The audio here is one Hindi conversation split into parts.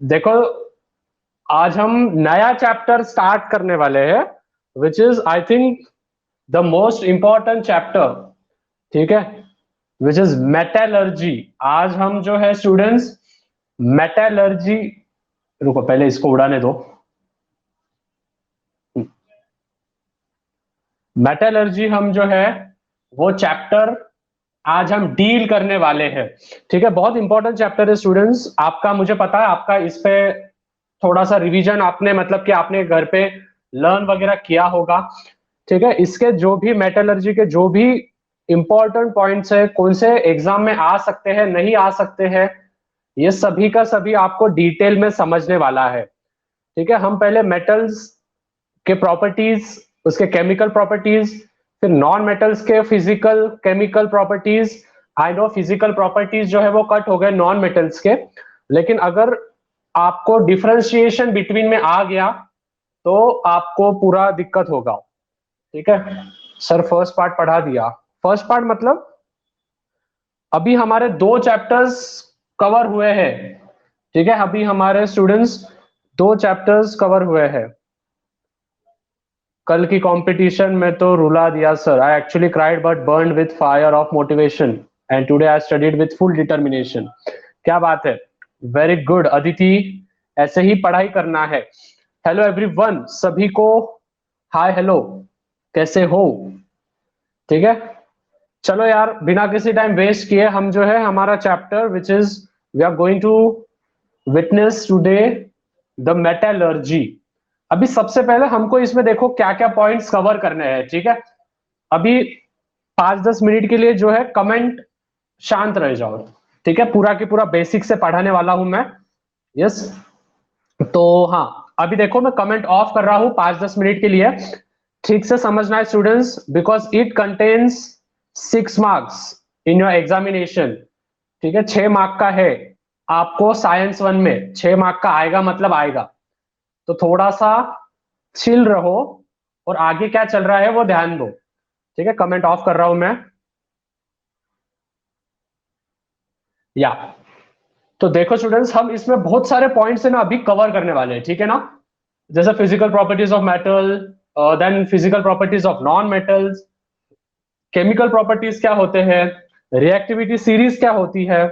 देखो, आज हम नया चैप्टर स्टार्ट करने वाले हैं, which is I think the most important chapter. ठीक है, विच इज मेटलर्जी। आज हम जो है स्टूडेंट्स मेटलर्जी, रुको पहले इसको उड़ाने दो। मेटलर्जी हम जो है वो चैप्टर आज हम डील करने वाले हैं। ठीक है, बहुत इंपॉर्टेंट चैप्टर है स्टूडेंट्स आपका। मुझे पता है आपका इस पे थोड़ा सा रिवीजन आपने मतलब कि आपने घर पे लर्न वगैरह किया होगा। ठीक है, इसके जो भी मेटलर्जी के जो भी इंपॉर्टेंट पॉइंट्स है, कौन से एग्जाम में आ सकते हैं नहीं आ सकते हैं, ये सभी का सभी आपको डिटेल में समझने वाला है। ठीक है, हम पहले मेटल्स के प्रॉपर्टीज, उसके केमिकल प्रॉपर्टीज, फिर नॉन मेटल्स के physical chemical properties. I know physical properties जो है वो कट हो गए नॉन मेटल्स के, लेकिन अगर आपको डिफरेंशिएशन बिटवीन में आ गया तो आपको पूरा दिक्कत होगा। ठीक है सर, फर्स्ट पार्ट पढ़ा दिया। फर्स्ट पार्ट मतलब अभी हमारे 2 चैप्टर्स कवर हुए हैं। ठीक है, अभी हमारे स्टूडेंट्स 2 चैप्टर्स कवर हुए हैं। कल की कंपटीशन में तो रुला दिया sir. I actually cried but burn with fire of motivation and today I studied with full determination. क्या बात है, वेरी गुड अदिति, ऐसे ही पढ़ाई करना है। हेलो एवरीवन, सभी को हाय हेलो, कैसे हो? ठीक है, चलो यार बिना किसी टाइम वेस्ट किए हम जो है हमारा chapter which is we are going to witness today the metallurgy. अभी सबसे पहले हमको इसमें देखो क्या क्या पॉइंट्स कवर करने हैं। ठीक है, अभी 5-10 मिनट के लिए जो है कमेंट शांत रह जाओ। ठीक है, पूरा की पूरा बेसिक से पढ़ाने वाला हूं मैं। यस, तो हाँ, अभी देखो मैं कमेंट ऑफ कर रहा हूं 5-10 मिनट के लिए। ठीक से समझना है students, because it contains 6 marks in your examination. ठीक है, 6 मार्क का है आपको साइंस 1 में, 6 मार्क का आएगा मतलब आएगा। तो थोड़ा सा चिल रहो और आगे क्या चल रहा है वो ध्यान दो। ठीक है, कमेंट ऑफ कर रहा हूं मैं। या तो देखो स्टूडेंट्स, हम इसमें बहुत सारे पॉइंट्स है ना अभी कवर करने वाले हैं। ठीक है ना, जैसे physical properties of metal, then physical properties of non metals, chemical properties क्या होते हैं, रिएक्टिविटी सीरीज क्या होती है,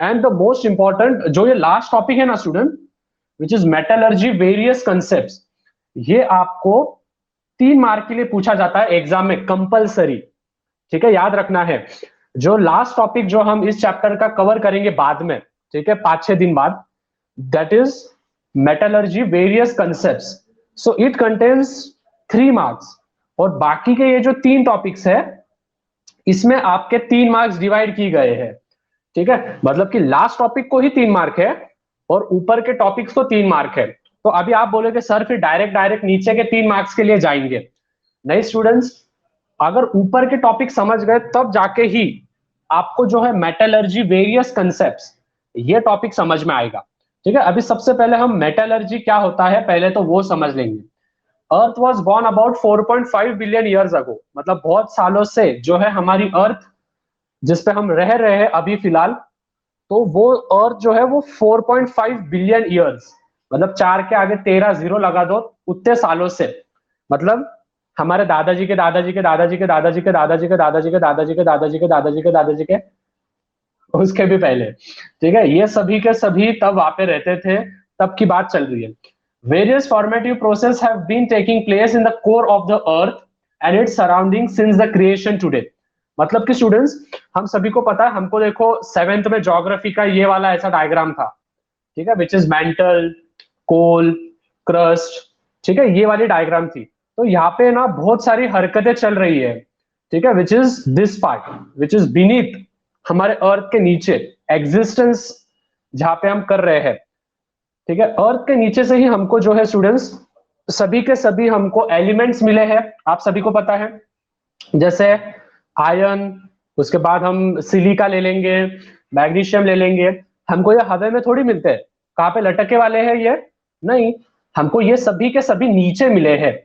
एंड द मोस्ट इंपॉर्टेंट जो ये लास्ट टॉपिक है ना student, which is metallurgy various concept. ये आपको 3 मार्क के लिए पूछा जाता है एग्जाम में कंपलसरी। ठीक है, याद रखना है। जो लास्ट टॉपिक जो हम इस चैप्टर का कवर करेंगे बाद में, ठीक है 5-6 दिन बाद, that is metallurgy various concepts. So it contains 3 marks. और बाकी के ये जो 3 टॉपिक्स है, इसमें आपके 3 मार्क्स डिवाइड की गए हैं। ठीक है, मतलब कि लास्ट टॉपिक को ही 3 मार्क है और ऊपर के टॉपिक्स को 3 मार्क है। तो अभी आप बोलोगे सर फिर डायरेक्ट नीचे के 3 मार्क्स के लिए जाएंगे। नहीं स्टूडेंट्स, अगर ऊपर के टॉपिक समझ गए तब जाके ही आपको जो है मेटलर्जी वेरियस कंसेप्ट्स ये टॉपिक समझ में आएगा। ठीक है, अभी सबसे पहले हम मेटलर्जी क्या होता है पहले तो वो समझ लेंगे। अर्थ was born about 4.5 billion years ago, मतलब बहुत सालों से जो है हमारी अर्थ जिसपे हम रह रहे हैं अभी फिलहाल, तो वो अर्थ जो है वो 4.5 बिलियन ईयर्स, मतलब 4 के आगे 13 जीरो लगा दो, उतने सालों से, मतलब हमारे दादाजी के दादाजी के दादाजी के दादाजी के दादाजी के दादाजी के दादाजी के दादाजी के दादाजी के दादाजी के उसके भी पहले। ठीक है, ये सभी के सभी तब वहां पे रहते थे, तब की बात चल रही है। Various formative process have been taking place in the core of the earth and its surrounding since the creation today. मतलब कि स्टूडेंट्स, हम सभी को पता है, हमको देखो 7th में ज्योग्राफी का ये वाला ऐसा डायग्राम था। ठीक है, which is mantle, core, crust. ठीक है, ये वाली डायग्राम थी। तो यहाँ पे ना बहुत सारी हरकतें चल रही है। ठीक है, which is this part which is beneath, हमारे अर्थ के नीचे एग्जिस्टेंस जहां पे हम कर रहे हैं। ठीक है, अर्थ के नीचे से ही हमको जो है स्टूडेंट्स सभी के सभी हमको एलिमेंट्स मिले हैं, आप सभी को पता है। जैसे आयरन, उसके बाद हम सिलिका ले लेंगे, मैग्नीशियम ले लेंगे। हमको ये हवा में थोड़ी मिलते हैं, कहाँ पे लटके वाले हैं ये? नहीं, हमको ये सभी के सभी नीचे मिले हैं।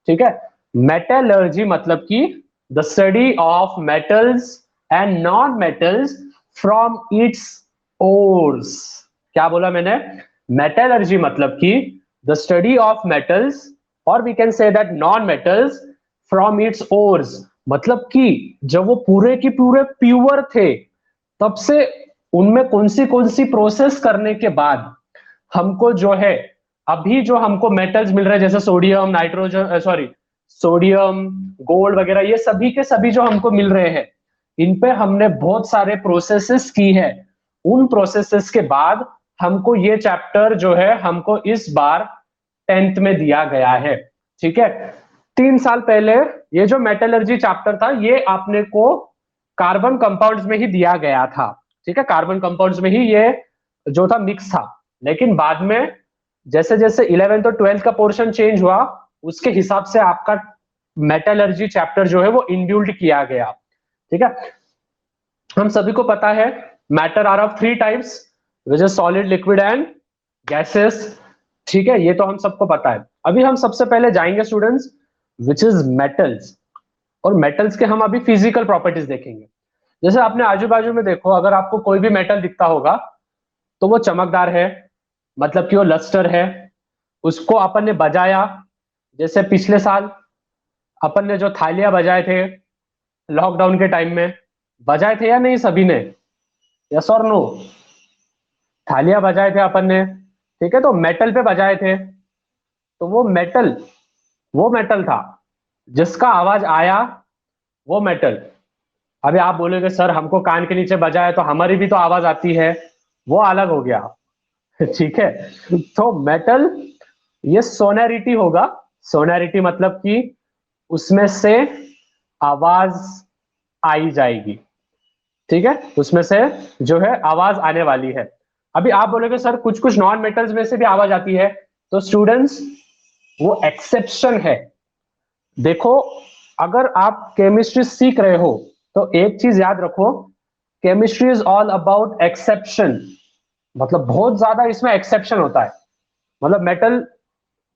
ठीक है, मेटलर्जी मतलब कि the study of metals and non metals from its ores. क्या बोला मैंने? मेटलर्जी मतलब कि द स्टडी ऑफ मेटल्स, और we can say that non metals from its ores, मतलब कि जब वो पूरे की पूरे प्योर थे तब से उनमें कौन सी प्रोसेस करने के बाद हमको जो है अभी जो हमको मेटल्स मिल रहे हैं, जैसे sodium, nitrogen, sorry sodium, gold वगैरह, ये सभी के सभी जो हमको मिल रहे हैं, इन पे हमने बहुत सारे प्रोसेसेस की है। उन प्रोसेसेस के बाद हमको ये चैप्टर जो है हमको इस बार 10th में दिया गया है। ठीक है, 3 साल पहले ये जो मेटलर्जी चैप्टर था ये आपने को कार्बन कंपाउंड्स में ही दिया गया था। ठीक है, कार्बन कंपाउंड्स में ही ये जो था मिक्स था, लेकिन बाद में जैसे जैसे 11th और 12th का पोर्शन चेंज हुआ उसके हिसाब से आपका मेटलर्जी चैप्टर जो है वो इंड्यूल्ड किया गया। ठीक है, हम सभी को पता है matter are of 3 types, which is solid, liquid and gases. ठीक है, ये तो हम सबको पता है। अभी हम सबसे पहले जाएंगे स्टूडेंट्स विच इज मेटल्स, और मेटल्स के हम अभी फिजिकल प्रॉपर्टीज देखेंगे। जैसे आपने आजू बाजू में देखो, अगर आपको कोई भी मेटल दिखता होगा तो वो चमकदार है, मतलब कि वो लस्टर है। उसको अपन ने बजाया, जैसे पिछले साल अपन ने जो थालियां बजाए थे लॉकडाउन के टाइम में, बजाए थे या नहीं सभी ने? यस और नो? थालियां बजाए थे अपन ने, ठीक है, तो मेटल पे बजाए थे। तो वो मेटल था जिसका आवाज आया, वो मेटल। अभी आप बोलोगे सर हमको कान के नीचे बजाया तो हमारी भी तो आवाज आती है, वो अलग हो गया। ठीक है, तो मेटल ये सोनैरिटी होगा। सोनैरिटी मतलब कि उसमें से आवाज आई जाएगी। ठीक है, उसमें से जो है आवाज आने वाली है। अभी आप बोलोगे सर कुछ कुछ नॉन मेटल्स में से भी आवाज आती है, तो स्टूडेंट्स वो एक्सेप्शन है। देखो, अगर आप केमिस्ट्री सीख रहे हो तो एक चीज याद रखो, chemistry is all about exception. मतलब बहुत ज्यादा इसमें एक्सेप्शन होता है, मतलब मेटल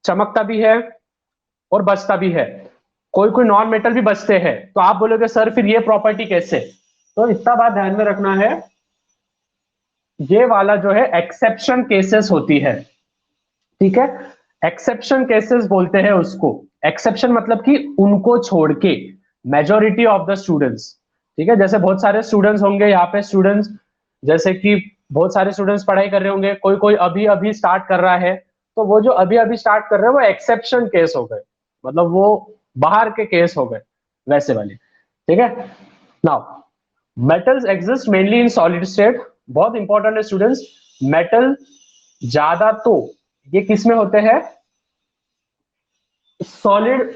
चमकता भी है और बचता भी है, कोई कोई नॉन मेटल भी बचते हैं। तो आप बोलोगे सर फिर ये प्रॉपर्टी कैसे? तो इतना बात ध्यान में रखना है, ये वाला जो है एक्सेप्शन केसेस होती है। ठीक है, एक्सेप्शन केसेस बोलते हैं उसको। एक्सेप्शन मतलब कि उनको छोड़ के मेजोरिटी ऑफ द स्टूडेंट्स। ठीक है, जैसे बहुत सारे स्टूडेंट्स होंगे यहाँ पे, स्टूडेंट्स जैसे कि बहुत सारे स्टूडेंट्स पढ़ाई कर रहे होंगे, कोई कोई अभी अभी स्टार्ट कर रहा है, तो वो जो अभी अभी स्टार्ट कर रहे हैं वो एक्सेप्शन केस हो गए, मतलब वो बाहर के केस हो गए वैसे वाले। ठीक है, नाउ मेटल्स एग्जिस्ट मेनली इन सॉलिड स्टेट। बहुत इंपॉर्टेंट है स्टूडेंट्स, मेटल ज्यादा तो ये किस में होते हैं? सॉलिड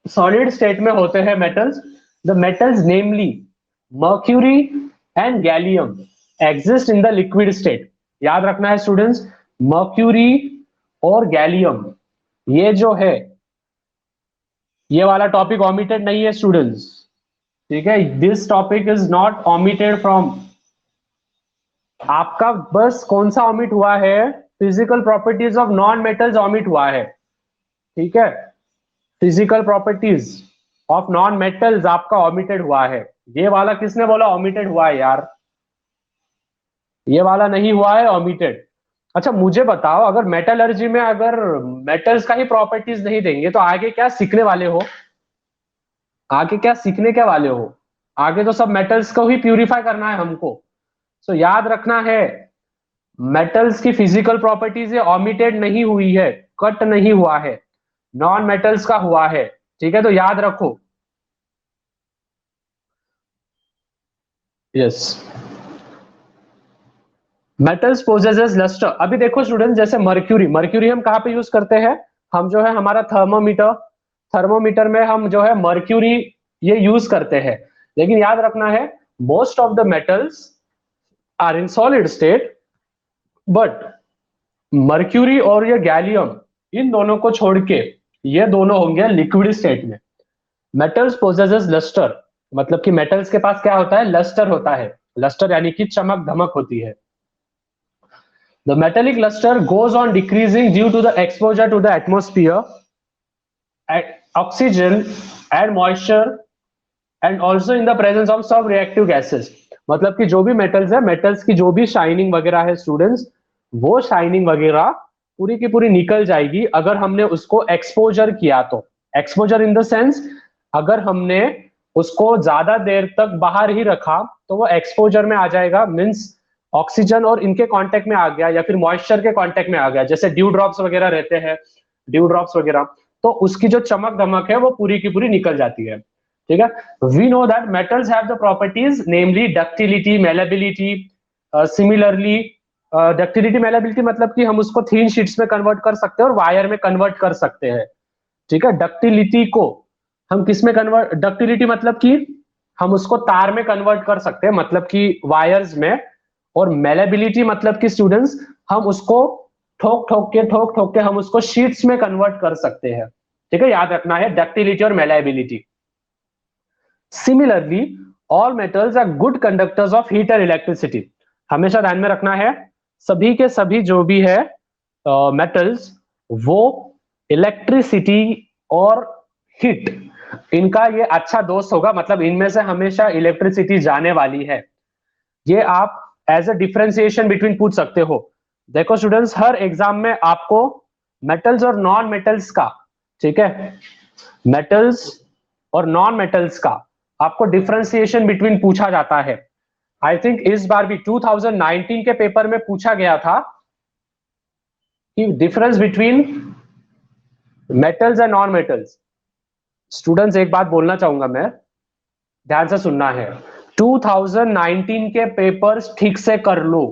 सॉलिड स्टेट में होते हैं metals. The metals namely mercury and gallium exist in the liquid state. याद रखना है स्टूडेंट्स, मर्क्यूरी और गैलियम ये जो है, ये वाला टॉपिक ओमिटेड नहीं है स्टूडेंट्स। ठीक है, this topic is not omitted from. आपका बस कौन सा ओमिट हुआ है? Physical properties of non metals omit हुआ है। ठीक है, physical properties of non metals आपका ओमिटेड हुआ है। ये वाला किसने बोला ओमिटेड हुआ है यार? ये वाला नहीं हुआ है ओमिटेड। अच्छा मुझे बताओ, अगर मेटलर्जी में अगर मेटल्स का ही प्रॉपर्टीज नहीं देंगे तो आगे क्या सीखने वाले हो? आगे क्या सीखने क्या वाले हो? आगे तो सब मेटल्स को ही प्यूरिफाई करना है हमको। सो याद रखना है, मेटल्स की फिजिकल प्रॉपर्टीज ये ओमिटेड नहीं हुई है, कट नहीं हुआ है, नॉन मेटल्स का हुआ है। ठीक है, तो याद रखो। Yes, metals possesses luster. अभी देखो स्टूडेंट, जैसे मर्क्यूरी, मर्क्यूरी हम कहाँ पे यूज करते हैं? हम जो है हमारा थर्मोमीटर, थर्मोमीटर में हम जो है मर्क्यूरी ये यूज करते हैं। लेकिन याद रखना है, most of the metals are in solid state, but mercury और ये गैलियम, इन दोनों को छोड़ के ये दोनों होंगे लिक्विड स्टेट में। मेटल्स पोजेसेस लस्टर, मतलब कि मेटल्स के पास क्या होता है? लस्टर होता है। लस्टर यानी कि चमक धमक होती है। The metallic luster goes on decreasing due to the exposure to the atmosphere, oxygen and moisture, and also in the presence of some reactive gases. मतलब कि जो भी मेटल्स है, मेटल्स की जो भी शाइनिंग वगैरह है स्टूडेंट्स, वो शाइनिंग वगैरह पूरी की पूरी निकल जाएगी अगर हमने उसको एक्सपोजर किया तो। एक्सपोजर इन द सेंस, अगर हमने उसको ज्यादा देर तक बाहर ही रखा तो वो एक्सपोजर में आ जाएगा, मींस ऑक्सीजन और इनके कांटेक्ट में आ गया या फिर मॉइस्चर के कांटेक्ट में आ गया, जैसे ड्यू ड्रॉप्स वगैरह रहते हैं, ड्यू ड्रॉप्स वगैरह, तो उसकी जो चमक दमक है वो पूरी की पूरी निकल जाती है। ठीक है, we know that metals have the properties namely ductility, malleability. Similarly ductility malleability मतलब कि हम उसको थीन शीट्स में कन्वर्ट कर सकते हैं और वायर में कन्वर्ट कर सकते हैं। ठीक है, डक्टिलिटी को हम किस में कन्वर्ट, डक्टिलिटी मतलब कि हम उसको तार में कन्वर्ट कर सकते हैं, मतलब कि वायर्स में। और मेलेबिलिटी मतलब कि स्टूडेंट्स हम उसको ठोक ठोक के हम उसको शीट्स में कन्वर्ट कर सकते हैं। ठीक है, याद रखना है डक्टिलिटी और malleability. Similarly all metals are good conductors of heat और इलेक्ट्रिसिटी। हमेशा ध्यान में रखना है सभी के सभी जो भी है मेटल्स वो इलेक्ट्रिसिटी और हीट, इनका ये अच्छा दोस्त होगा, मतलब इनमें से हमेशा इलेक्ट्रिसिटी जाने वाली है। ये आप एज अ डिफरेंशिएशन बिटवीन पूछ सकते हो। देखो स्टूडेंट्स, हर एग्जाम में आपको मेटल्स और नॉन मेटल्स का, ठीक है, मेटल्स और नॉन मेटल्स का आपको डिफरेंशिएशन बिटवीन पूछा जाता है। आई थिंक इस बार भी 2019 के पेपर में पूछा गया था कि difference between metals and non metals. Students एक बात बोलना चाहूंगा मैं, ध्यान से सुनना है, 2019 के पेपर्स ठीक से कर लो।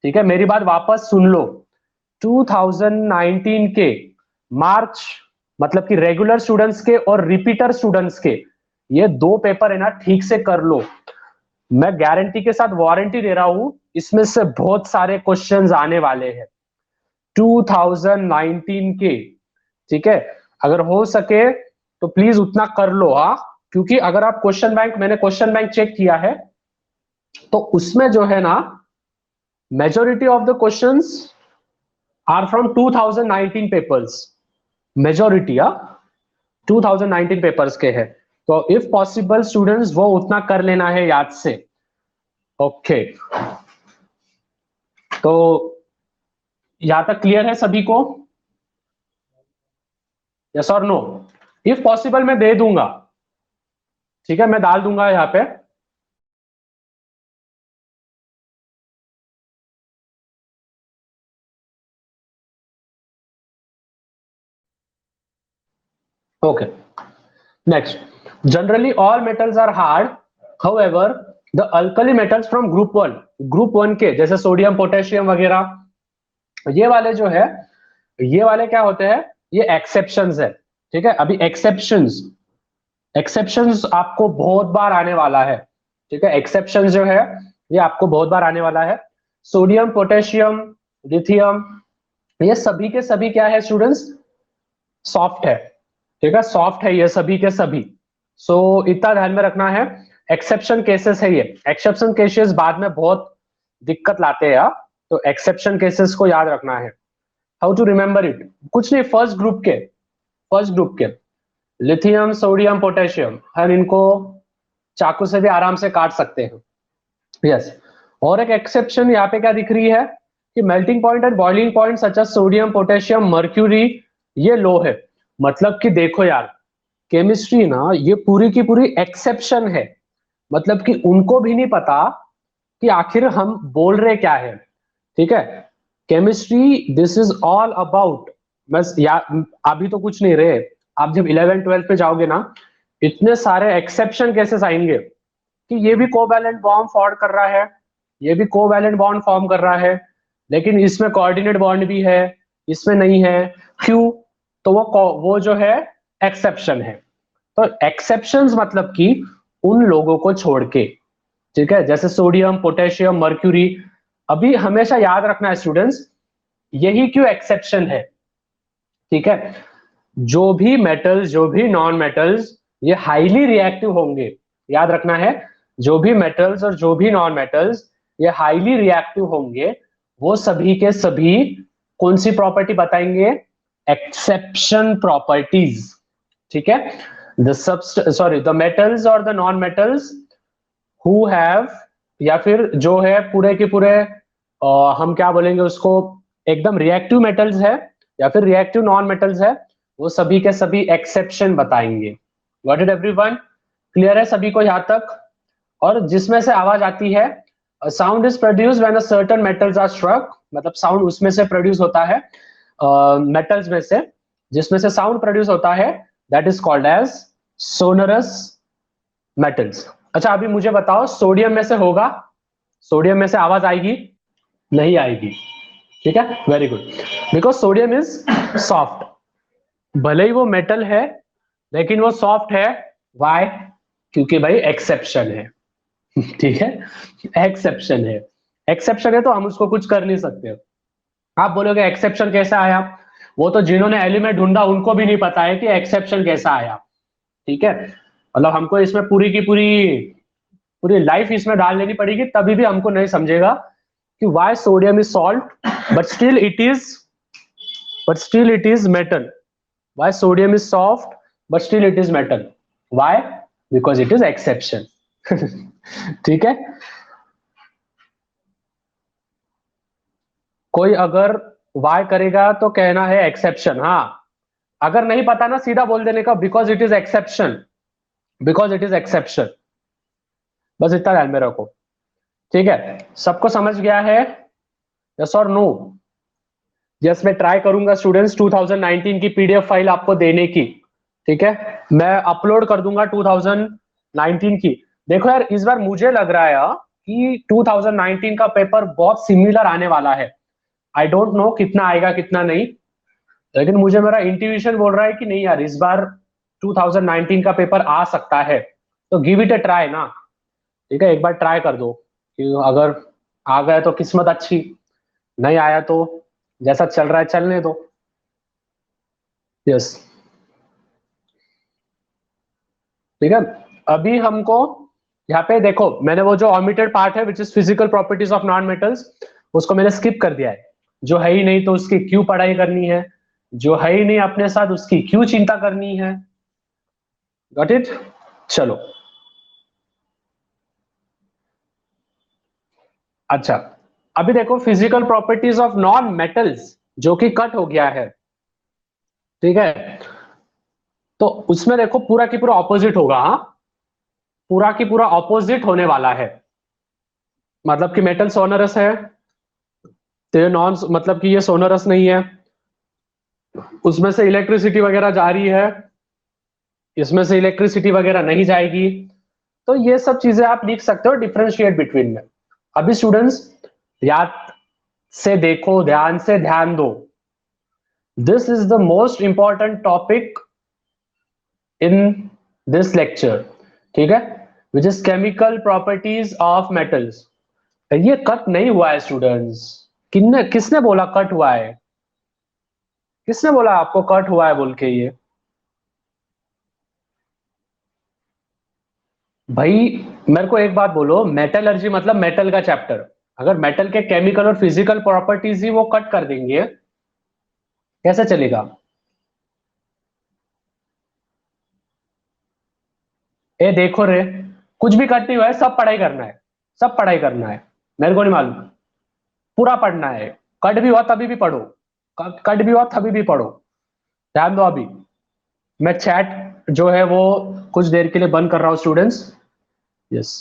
ठीक है, मेरी बात वापस सुन लो। 2019 के मार्च, मतलब कि रेगुलर स्टूडेंट्स के और रिपीटर स्टूडेंट्स के, ये दो पेपर है ना, ठीक से कर लो। मैं गारंटी के साथ वारंटी दे रहा हूं, इसमें से बहुत सारे क्वेश्चंस आने वाले हैं 2019 के। ठीक है, अगर हो सके तो प्लीज उतना कर लो। हाँ, क्योंकि अगर आप क्वेश्चन बैंक, मैंने क्वेश्चन बैंक चेक किया है तो उसमें जो है ना, majority of the questions are from 2019 papers. Majority 2019 papers के हैं, तो इफ पॉसिबल स्टूडेंट्स वो उतना कर लेना है याद से। ओके, तो यहां तक क्लियर है सभी को? यस और नो? इफ पॉसिबल मैं दे दूंगा, ठीक है, मैं डाल दूंगा यहाँ पे। Okay, next, generally all metals are hard, however the alkali metals from group one के, जैसे सोडियम पोटेशियम वगैरह, ये वाले जो है, ये वाले क्या होते हैं, ये एक्सेप्शंस है। ठीक है, अभी एक्सेप्शंस, एक्सेप्शंस आपको बहुत बार आने वाला है। ठीक है, एक्सेप्शंस जो है ये आपको बहुत बार आने वाला है। सोडियम पोटेशियम लिथियम, ये सभी के सभी क्या है स्टूडेंट्स, सॉफ्ट है। ठीक है, सॉफ्ट है ये सभी के सभी। सो इतना ध्यान में रखना है, एक्सेप्शन केसेस है ये। एक्सेप्शन केसेस बाद में बहुत दिक्कत लाते हैं, तो एक्सेप्शन केसेस को याद रखना है। हाउ टू रिमेंबर इट, कुछ नहीं, फर्स्ट ग्रुप के लिथियम सोडियम पोटेशियम, हम इनको चाकू से भी आराम से काट सकते हैं। यस, और एक एक्सेप्शन यहाँ पे क्या दिख रही है कि melting point and boiling point such as sodium potassium mercury, ये लो है। मतलब कि देखो यार, केमिस्ट्री ना ये पूरी की पूरी एक्सेप्शन है, मतलब कि उनको भी नहीं पता कि आखिर हम बोल रहे क्या है। ठीक है, chemistry this is all about, बस यार अभी तो कुछ नहीं रहे, आप जब 11th 12th पे जाओगे ना, इतने सारे एक्सेप्शन केसेस आएंगे कि ये भी कोवैलेंट बॉन्ड फॉर्म कर रहा है, ये भी कोवैलेंट बॉन्ड फॉर्म कर रहा है, लेकिन इसमें कोऑर्डिनेट बॉन्ड भी है, इसमें नहीं है, क्यों? तो वो जो है एक्सेप्शन है। तो एक्सेप्शंस मतलब कि उन लोगों को छोड़ के, ठीक है, जैसे सोडियम पोटेशियम मर्क्यूरी। अभी हमेशा याद रखना है स्टूडेंट्स, यही क्यों एक्सेप्शन है। ठीक है, जो भी मेटल्स जो भी नॉन मेटल्स ये हाईली रिएक्टिव होंगे, याद रखना है, जो भी मेटल्स और जो भी नॉन मेटल्स ये हाईली रिएक्टिव होंगे, वो सभी के सभी कौन सी प्रॉपर्टी बताएंगे, एक्सेप्शन प्रॉपर्टीज। ठीक है, द मेटल्स और the non metals who have, या फिर जो है पूरे के पूरे हम क्या बोलेंगे उसको, एकदम रिएक्टिव मेटल्स है या फिर रिएक्टिव नॉन मेटल्स है, वो सभी के सभी एक्सेप्शन बताएंगे। Got it everyone? क्लियर है सभी को यहाँ तक? और जिसमें से आवाज आती है, sound is produce when a certain metals are struck, मतलब साउंड उसमें से प्रोड्यूस होता है, मेटल्स में से जिसमें से साउंड प्रोड्यूस होता है, that is called as sonorous metals. अच्छा अभी मुझे बताओ, सोडियम में से होगा, सोडियम में से आवाज आएगी? नहीं आएगी। ठीक है, very good, because sodium is soft, भले ही वो मेटल है लेकिन वो सॉफ्ट है। वाई? क्योंकि भाई एक्सेप्शन है। ठीक है, एक्सेप्शन है, एक्सेप्शन है तो हम उसको कुछ कर नहीं सकते। आप बोलोगे एक्सेप्शन कैसा आया, वो तो जिन्होंने एलिमेंट ढूंढा उनको भी नहीं पता है कि एक्सेप्शन कैसा आया। ठीक है, मतलब हमको इसमें पूरी की पूरी पूरी लाइफ इसमें डाल लेनी पड़ेगी, तभी भी हमको नहीं समझेगा कि why sodium is salt but still it is metal, why sodium is soft but still it is metal, why? Because it is exception. ठीक है, कोई अगर वाई करेगा तो कहना है एक्सेप्शन। हाँ, अगर नहीं पता ना सीधा बोल देने का because it is exception, because it is exception, बस इतना ध्यान में रखो। ठीक है, सबको समझ गया है? यस और नो? यस, मैं ट्राई करूंगा स्टूडेंट्स 2019 की पीडीएफ फाइल आपको देने की। ठीक है, मैं अपलोड कर दूंगा 2019 की। देखो यार, इस बार मुझे लग रहा है कि 2019 का पेपर बहुत सिमिलर आने वाला है। आई डोंट नो कितना आएगा कितना नहीं, लेकिन मुझे मेरा इंट्यूशन बोल रहा है कि नहीं यार, इस बार 2019 का पेपर आ सकता है, तो गिव इट अ ट्राई ना। ठीक है, एक बार ट्राई कर दो कि अगर आ गया तो किस्मत अच्छी, नहीं आया तो जैसा चल रहा है चलने दो। यस, ठीक है, अभी हमको यहाँ पे देखो, मैंने वो जो ऑमिटेड पार्ट है which is physical properties of non metals, उसको मैंने स्किप कर दिया है। जो है ही नहीं तो उसकी क्यों पढ़ाई करनी है, जो है ही नहीं अपने साथ उसकी क्यों चिंता करनी है। Got it? चलो, अच्छा अभी देखो physical properties of non metals जो कि कट हो गया है। ठीक है, तो उसमें देखो पूरा की पूरा ऑपोजिट होगा। हाँ, पूरा की पूरा ऑपोजिट होने वाला है, मतलब कि मेटल सोनरस है तो ये नॉन, मतलब कि ये सोनरस नहीं है, उसमें से इलेक्ट्रिसिटी वगैरह जा रही है, इसमें से इलेक्ट्रिसिटी वगैरह नहीं जाएगी। तो ये सब चीजें आप लिख सकते हो डिफरेंशिएट बिटवीन में। अभी स्टूडेंट्स याद से देखो, ध्यान से ध्यान दो, this is the most important topic in this lecture. ठीक है, which is chemical properties of metals. ये कट नहीं हुआ है स्टूडेंट्स, किसने बोला कट हुआ है? किसने बोला आपको कट हुआ है बोल के? ये भाई मेरे को एक बात बोलो, मेटलर्जी मतलब मेटल का चैप्टर, अगर मेटल के केमिकल और फिजिकल प्रॉपर्टीज ही वो कट कर देंगे कैसे चलेगा? ए देखो रे, कुछ भी कट नहीं हुआ है, सब पढ़ाई करना है, सब पढ़ाई करना है, मेरे को नहीं मालूम, पूरा पढ़ना है। कट भी हुआ तभी भी पढ़ो, कट भी हुआ तभी भी पढ़ो। ध्यान दो, अभी मैं चैट जो है वो कुछ देर के लिए बंद कर रहा हूं स्टूडेंट्स। यस,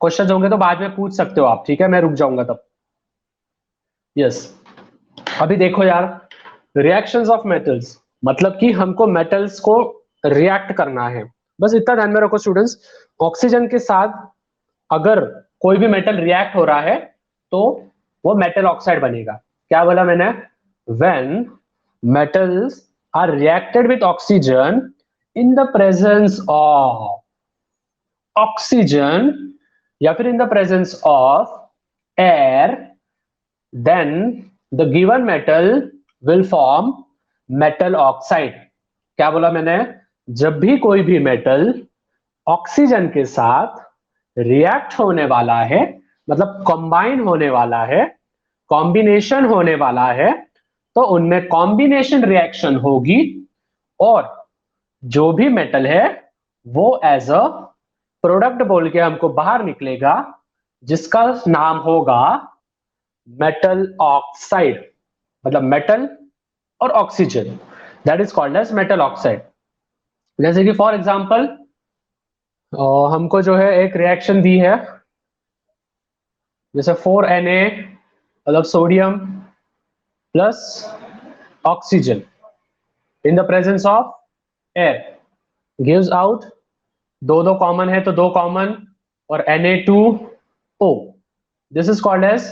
क्वेश्चंस होंगे तो बाद में पूछ सकते हो आप, ठीक है, मैं रुक जाऊंगा तब। यस, अभी देखो यार, रिएक्शंस ऑफ मेटल्स मतलब कि हमको मेटल्स को रिएक्ट करना है, बस इतना ध्यान में रखो स्टूडेंट्स। ऑक्सीजन के साथ अगर कोई भी मेटल रिएक्ट हो रहा है तो वो मेटल ऑक्साइड बनेगा। क्या बोला मैंने? When metals are reacted with oxygen in the presence of oxygen या फिर in the presence of air, then the given metal will form metal oxide। क्या बोला मैंने? जब भी कोई भी मेटल ऑक्सीजन के साथ रिएक्ट होने वाला है, मतलब कंबाइन होने वाला है, कॉम्बिनेशन होने वाला है, तो उनमें कॉम्बिनेशन रिएक्शन होगी और जो भी मेटल है वो एज अ प्रोडक्ट बोल के हमको बाहर निकलेगा, जिसका नाम होगा मेटल ऑक्साइड, मतलब मेटल और oxygen, that is called as metal oxide. जैसे कि फॉर एग्जांपल हमको जो है एक रिएक्शन दी है, जैसे 4Na मतलब sodium plus oxygen in the presence of air gives out, दो दो कॉमन है तो दो कॉमन, और Na2O, this is called as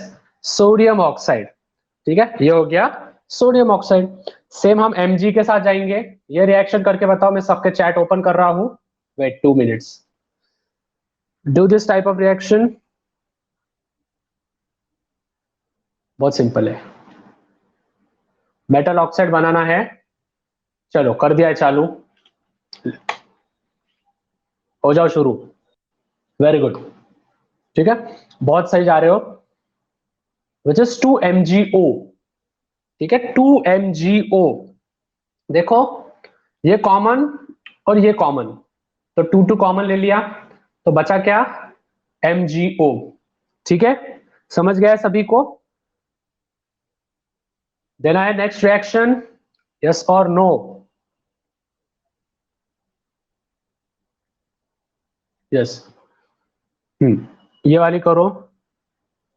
sodium oxide. ठीक है, ये हो गया सोडियम ऑक्साइड। सेम हम Mg के साथ जाएंगे, ये रिएक्शन करके बताओ, मैं सबके चैट ओपन कर रहा हूं, wait 2 minutes, do this type of reaction. बहुत सिंपल है, मेटल ऑक्साइड बनाना है, चलो कर दिया है चालू, हो जाओ शुरू, वेरी गुड, ठीक है, बहुत सही जा रहे हो, विच इज 2MgO, ठीक है 2MgO। देखो ये कॉमन और ये कॉमन, तो 2 कॉमन ले लिया, तो बचा क्या, MgO। ठीक है, समझ गया सभी को। देना है नेक्स्ट रिएक्शन, यस और नो। यस, ये वाली करो,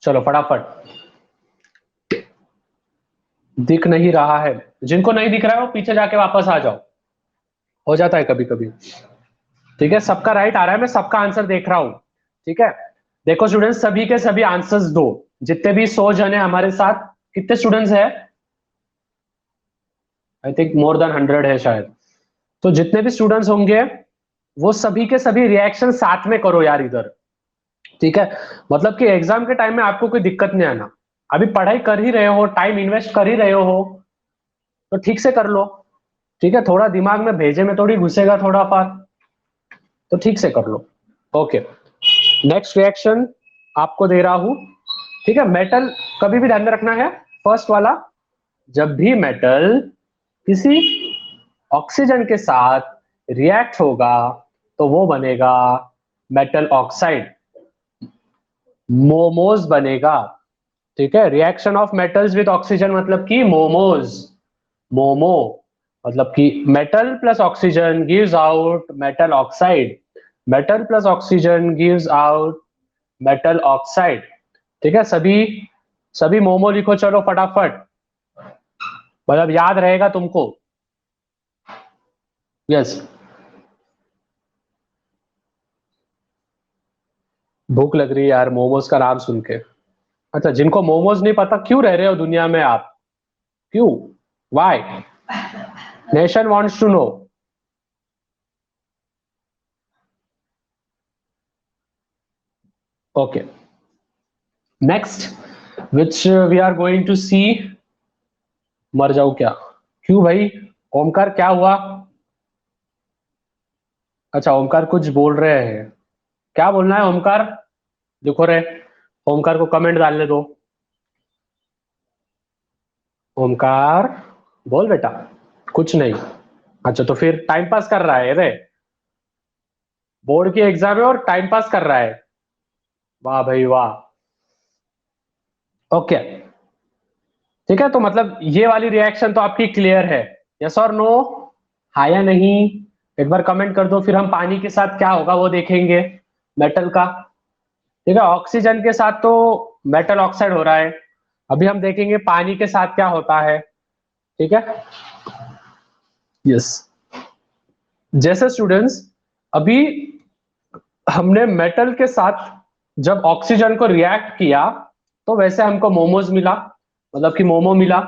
चलो फटाफट, दिख नहीं रहा है, जिनको नहीं दिख रहा है वो पीछे जाके वापस आ जाओ, हो जाता है कभी कभी। ठीक है, सबका राइट आ रहा है, मैं सबका आंसर देख रहा हूं। ठीक है, देखो स्टूडेंट्स, सभी के सभी आंसर्स दो, जितने भी 100 जन है हमारे साथ, कितने स्टूडेंट्स है, आई थिंक मोर देन 100 है शायद, तो जितने भी स्टूडेंट्स होंगे वो सभी के सभी रिएक्शन साथ में करो यार इधर। ठीक है, मतलब कि एग्जाम के टाइम में आपको कोई दिक्कत नहीं आना, अभी पढ़ाई कर ही रहे हो, टाइम इन्वेस्ट कर ही रहे हो, तो ठीक से कर लो। ठीक है, थोड़ा दिमाग में भेजे में थोड़ी घुसेगा थोड़ा पार, तो ठीक से कर लो। ओके, नेक्स्ट रिएक्शन आपको दे रहा हूं। ठीक है, मेटल कभी भी ध्यान में रखना है, फर्स्ट वाला, जब भी मेटल किसी ऑक्सीजन के साथ रिएक्ट होगा तो वो बनेगा मेटल ऑक्साइड, मोमोज बनेगा। ठीक है, reaction of metals with oxygen मतलब कि मोमोज, मोमो, मतलब कि metal plus oxygen gives out metal oxide, metal plus oxygen gives out metal oxide. ठीक है, सभी सभी मोमो लिखो, चलो फटाफट, मतलब याद रहेगा तुमको। यस, भूख लग रही है यार मोमोज का नाम सुन के। अच्छा, जिनको मोमोज नहीं पता, क्यों रह रहे हो दुनिया में आप, क्यों, why, nation wants to know. Okay, next which we are going to see, मर जाऊ क्या, क्यों भाई, ओमकार क्या हुआ, अच्छा ओमकार कुछ बोल रहे हैं, क्या बोलना है ओमकार, देखो रे, ओमकार को कमेंट डालने दो, ओमकार बोल बेटा, कुछ नहीं, अच्छा तो फिर टाइम पास कर रहा है रे, बोर्ड की एग्जाम है और टाइम पास कर रहा है, वाह भाई वाह। ओके, ठीक है, तो मतलब ये वाली रिएक्शन तो आपकी क्लियर है, यस और नो, हाँ या नहीं, एक बार कमेंट कर दो, फिर हम पानी के साथ क्या होगा वो देखेंगे, मेटल का। ठीक है, ऑक्सीजन के साथ तो मेटल ऑक्साइड हो रहा है, अभी हम देखेंगे पानी के साथ क्या होता है। ठीक है, यस, जैसे स्टूडेंट्स, अभी हमने मेटल के साथ जब ऑक्सीजन को रिएक्ट किया तो वैसे हमको मोमोज मिला, मतलब कि मोमो मिला,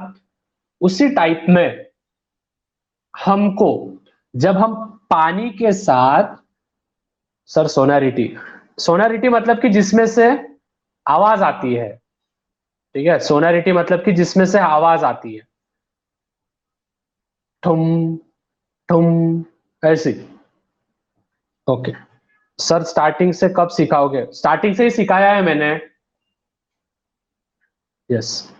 उसी टाइप में हमको जब हम पानी के साथ, सर सोनारिटी, सोनारिटी मतलब कि जिसमें से आवाज आती है, ठीक है, सोनारिटी मतलब कि जिसमें से आवाज आती है, ठुम ठुम, ऐसी। ओके, सर स्टार्टिंग से कब सिखाओगे, स्टार्टिंग से ही सिखाया है मैंने, यस,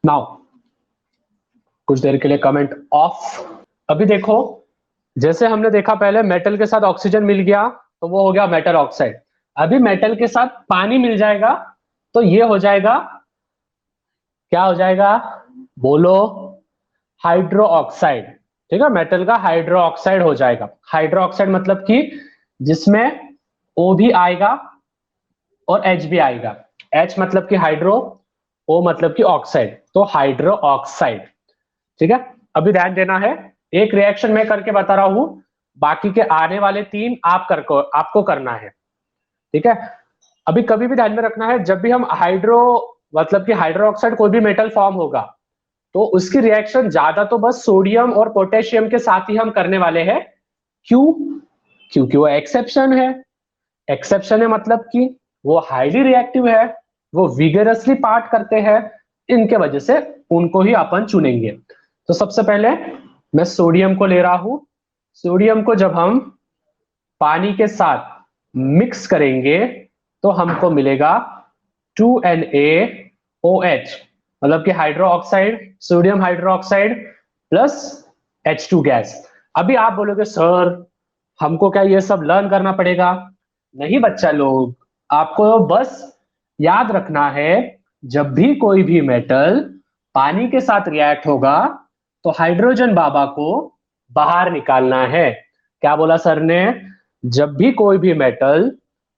नाउ कुछ देर के लिए कमेंट ऑफ। अभी देखो, जैसे हमने देखा पहले मेटल के साथ ऑक्सीजन मिल गया तो वो हो गया मेटल ऑक्साइड। अभी मेटल के साथ पानी मिल जाएगा तो ये हो जाएगा, क्या हो जाएगा बोलो, हाइड्रो ऑक्साइड। ठीक है, मेटल का हाइड्रो ऑक्साइड हो जाएगा। हाइड्रो ऑक्साइड मतलब कि जिसमें O भी आएगा और H भी आएगा। H मतलब कि हाइड्रो, O मतलब कि ऑक्साइड, तो हाइड्रो ऑक्साइड। ठीक है, अभी ध्यान देना है, एक रिएक्शन मैं करके बता रहा हूं, बाकी के आने वाले तीन आपको करना है। ठीक है, अभी कभी भी ध्यान में रखना है, जब भी हम हाइड्रो मतलब कि हाइड्रो ऑक्साइड कोई भी मेटल फॉर्म होगा तो उसकी रिएक्शन ज्यादा तो बस सोडियम और पोटेशियम के साथ ही हम करने वाले हैं। क्यों? क्योंकि वो एक्सेप्शन है। एक्सेप्शन है मतलब कि वो हाईली रिएक्टिव है, वो विगरसली पार्ट करते हैं, इनके वजह से उनको ही अपन चुनेंगे। तो सबसे पहले मैं सोडियम को ले रहा हूं। सोडियम को जब हम पानी के साथ मिक्स करेंगे तो हमको मिलेगा 2NaOH, मतलब कि hydro oxide, sodium hydro oxide plus H2 gas. अभी आप बोलोगे सर हमको क्या ये सब लर्न करना पड़ेगा? नहीं बच्चा लोग, आपको बस याद रखना है, जब भी कोई भी मेटल पानी के साथ रिएक्ट होगा तो हाइड्रोजन बाबा को बाहर निकालना है। क्या बोला सर ने? जब भी कोई भी मेटल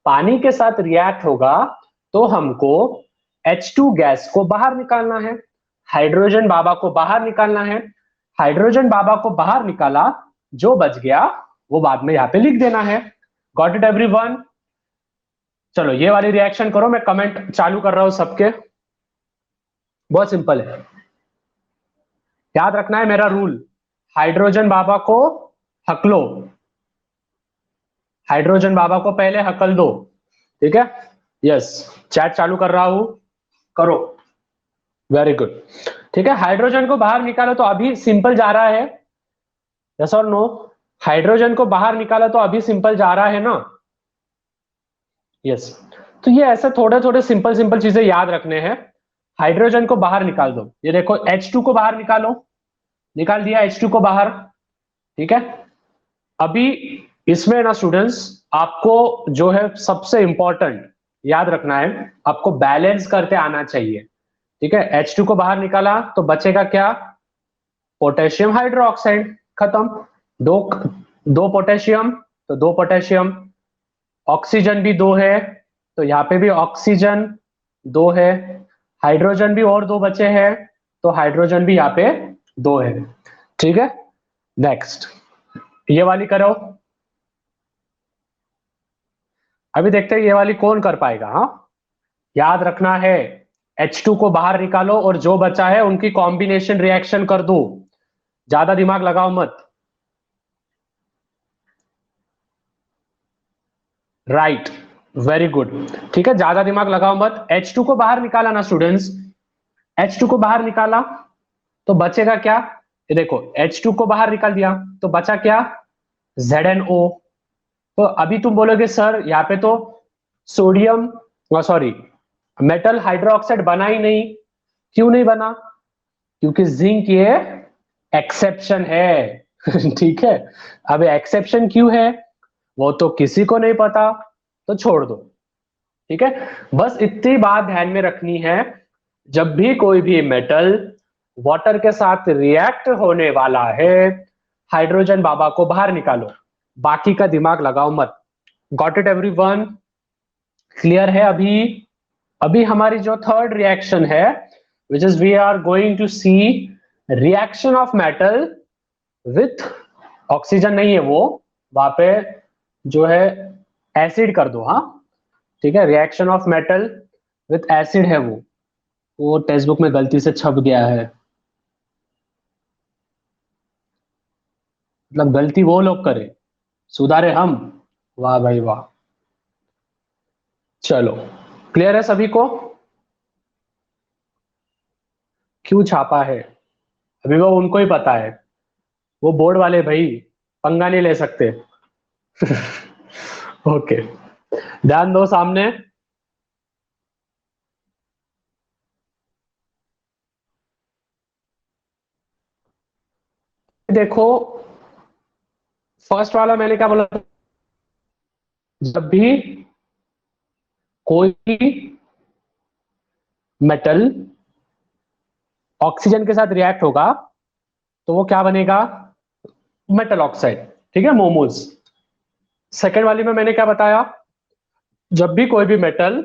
पानी के साथ रिएक्ट होगा तो हमको H2 गैस को बाहर निकालना है, हाइड्रोजन बाबा को बाहर निकालना है। हाइड्रोजन बाबा को बाहर निकाला, जो बच गया वो बाद में यहां पे लिख देना है। Got it everyone? चलो ये वाली रिएक्शन करो, मैं कमेंट चालू कर रहा हूं सबके। बहुत सिंपल है, याद रखना है मेरा रूल, हाइड्रोजन बाबा को हकलो, हाइड्रोजन बाबा को पहले हकल दो। ठीक है, यस, चैट चालू कर रहा हूं, करो, वेरी गुड। ठीक है, हाइड्रोजन को बाहर निकालो तो अभी सिंपल जा रहा है, यस और नो? हाइड्रोजन को बाहर निकाला तो अभी सिंपल जा रहा है ना? यस। तो ये ऐसे थोड़े थोड़े सिंपल सिंपल चीजें याद रखने हैं। हाइड्रोजन को बाहर निकाल दो, ये देखो H2 को बाहर निकालो, निकाल दिया H2 को बाहर। ठीक है, अभी इसमें ना स्टूडेंट्स, आपको जो है सबसे इंपॉर्टेंट याद रखना है, आपको बैलेंस करते आना चाहिए। ठीक है, H2 को बाहर निकाला तो बचेगा क्या? पोटेशियम हाइड्रोक्साइड, खत्म। दो दो पोटेशियम तो दो पोटेशियम, ऑक्सीजन भी दो है तो यहाँ पे भी ऑक्सीजन दो है, हाइड्रोजन भी और दो बचे हैं तो हाइड्रोजन भी यहाँ पे दो है। ठीक है, नेक्स्ट ये वाली करो। अभी देखते हैं ये वाली कौन कर पाएगा। हाँ, याद रखना है, H2 को बाहर निकालो और जो बचा है उनकी कॉम्बिनेशन रिएक्शन कर दो, ज्यादा दिमाग लगाओ मत। Right, very good. ठीक है, ज्यादा दिमाग लगाओ मत। H2 को बाहर निकाला ना स्टूडेंट्स, H2 को बाहर निकाला तो बचेगा क्या? ये देखो H2 को बाहर निकाल दिया तो बचा क्या? ZnO। तो अभी तुम बोलोगे सर यहाँ पे तो सोडियम, सॉरी, मेटल हाइड्रोक्साइड बना ही नहीं। क्यों नहीं बना? क्योंकि जिंक ये एक्सेप्शन है। ठीक है, अब एक्सेप्शन क्यों है वो तो किसी को नहीं पता, तो छोड़ दो। ठीक है, बस इतनी बात ध्यान में रखनी है, जब भी कोई भी मेटल वाटर के साथ रिएक्ट होने वाला है, हाइड्रोजन बाबा को बाहर निकालो, बाकी का दिमाग लगाओ मत। Got it everyone? क्लियर है अभी? अभी हमारी जो थर्ड रिएक्शन है, which is we are going to see reaction of metal with oxygen नहीं है वो, वहां पे जो है एसिड कर दो। हाँ, ठीक है, reaction of metal with acid है वो टेक्स्ट बुक में गलती से छप गया है, मतलब गलती वो लोग करे, सुधारे हम। वाह भाई वाह, चलो क्लियर है सभी को? क्यों छापा है अभी वो उनको ही पता है, वो बोर्ड वाले भाई पंगा नहीं ले सकते। ओके, ध्यान दो सामने। देखो फर्स्ट वाला मैंने क्या बोला था? जब भी कोई मेटल ऑक्सीजन के साथ रिएक्ट होगा तो वो क्या बनेगा? Metal oxide. ठीक है, मोमोज। सेकेंड वाली में मैंने क्या बताया? जब भी कोई भी मेटल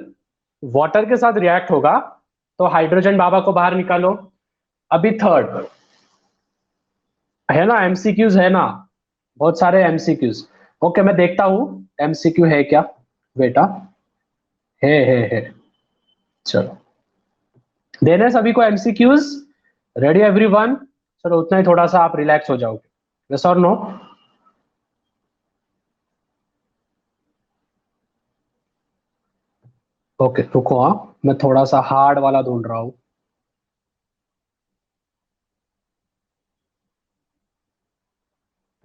वाटर के साथ रिएक्ट होगा तो हाइड्रोजन बाबा को बाहर निकालो। अभी थर्ड है ना, एमसीक्यूज है ना, बहुत सारे एमसीक्यूज। ओके, मैं देखता हूं एमसीक्यू है क्या। बेटा है। चलो, देने सभी को एमसीक्यूज। Ready everyone? चलो, उतना ही, थोड़ा सा आप रिलैक्स हो जाओगे। यस और नो? ओके, रुको, हाँ मैं थोड़ा सा हार्ड वाला ढूंढ रहा हूँ।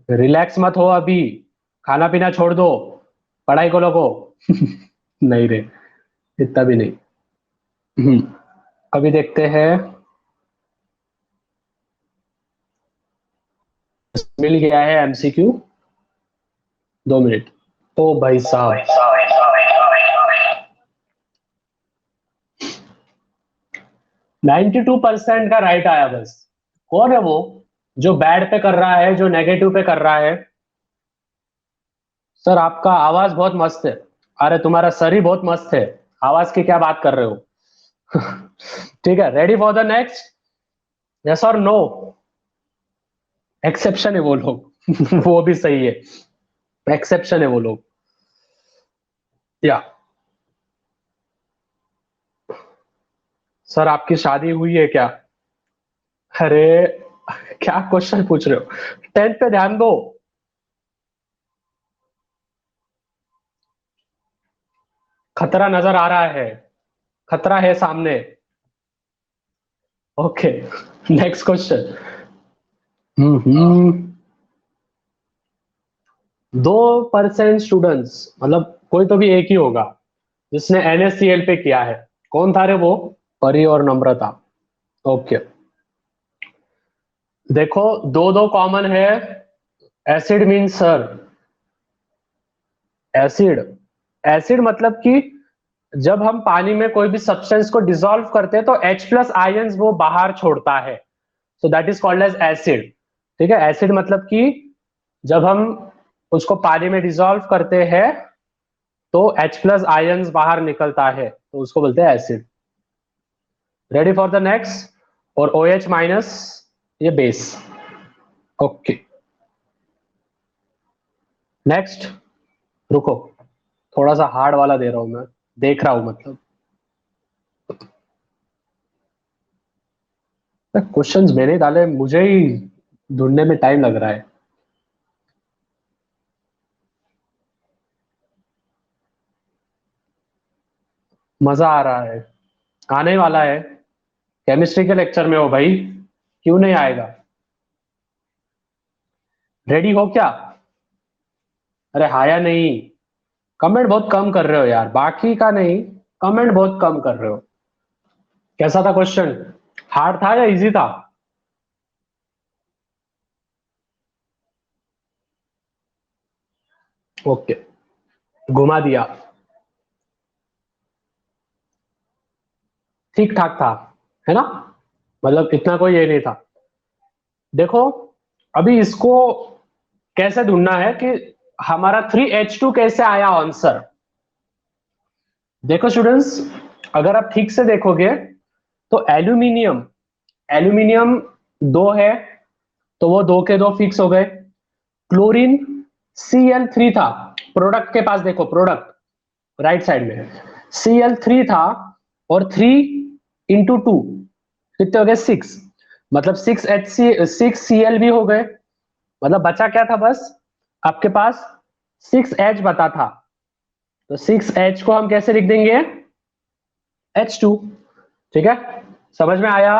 रिलैक्स मत हो अभी, खाना पीना छोड़ दो, पढ़ाई को लगो। नहीं रे, इतना भी नहीं। हम्म, अभी देखते हैं। मिल गया है एमसीक्यू। 2 मिनट। ओ भाई साहब, 92% का राइट आया बस। कौन है वो जो बैड पे कर रहा है, जो नेगेटिव पे कर रहा है? सर, आपका आवाज बहुत मस्त है। अरे, तुम्हारा सर ही बहुत मस्त है, आवाज की क्या बात कर रहे हो? ठीक है, ready for the next? Yes और नो? एक्सेप्शन है वो लोग। वो भी सही है, एक्सेप्शन है वो लोग। या सर, आपकी शादी हुई है क्या? अरे, क्या क्वेश्चन पूछ रहे हो? 10th पे ध्यान दो। खतरा नजर आ रहा है, खतरा है सामने। Okay, next question. Hmm 2% students, मतलब कोई तो भी एक ही होगा जिसने NaCl पे किया है। कौन था रे वो? परी और नम्रता। ओके, देखो, दो दो कॉमन है। Acid mean sir, acid. Acid मतलब कि जब हम पानी में कोई भी सब्सटेंस को डिसॉल्व करते हैं तो H+ आयंस वो बाहर छोड़ता है, so that is called as acid. ठीक है, एसिड मतलब कि जब हम उसको पानी में डिसॉल्व करते हैं तो H+ आयंस बाहर निकलता है, तो उसको बोलते हैं acid. Ready for the next? और OH-, ये बेस। Okay, next. रुको, थोड़ा सा हार्ड वाला दे रहा हूं मैं, देख रहा हूं मतलब। क्वेश्चंस मैंने डाले, मुझे ही ढूंढने में टाइम लग रहा है। मजा आ रहा है, आने वाला है। केमिस्ट्री के लेक्चर में हो भाई, क्यों नहीं आएगा? रेडी हो क्या? अरे हाया नहीं, कमेंट बहुत कम कर रहे हो यार, बाकी का नहीं, कमेंट बहुत कम कर रहे हो। कैसा था क्वेश्चन? हार्ड था या इजी था? ओके, घुमा दिया। ठीक ठाक था, है ना? मतलब इतना कोई ये नहीं था। देखो, अभी इसको कैसे ढूंढना है कि हमारा 3H2 कैसे आया आंसर। देखो स्टूडेंट्स, अगर आप ठीक से देखोगे तो एल्यूमिनियम, एल्यूमिनियम दो है, तो वो दो के दो फिक्स हो गए। क्लोरीन Cl3 था, प्रोडक्ट के पास देखो, प्रोडक्ट राइट साइड में Cl3 था, और 3 × 2 कितने हो गए? 6। मतलब 6Cl भी हो गए। मतलब बचा क्या था बस आपके पास? 6H बता था, तो 6H को हम कैसे लिख देंगे? H2। ठीक है, समझ में आया?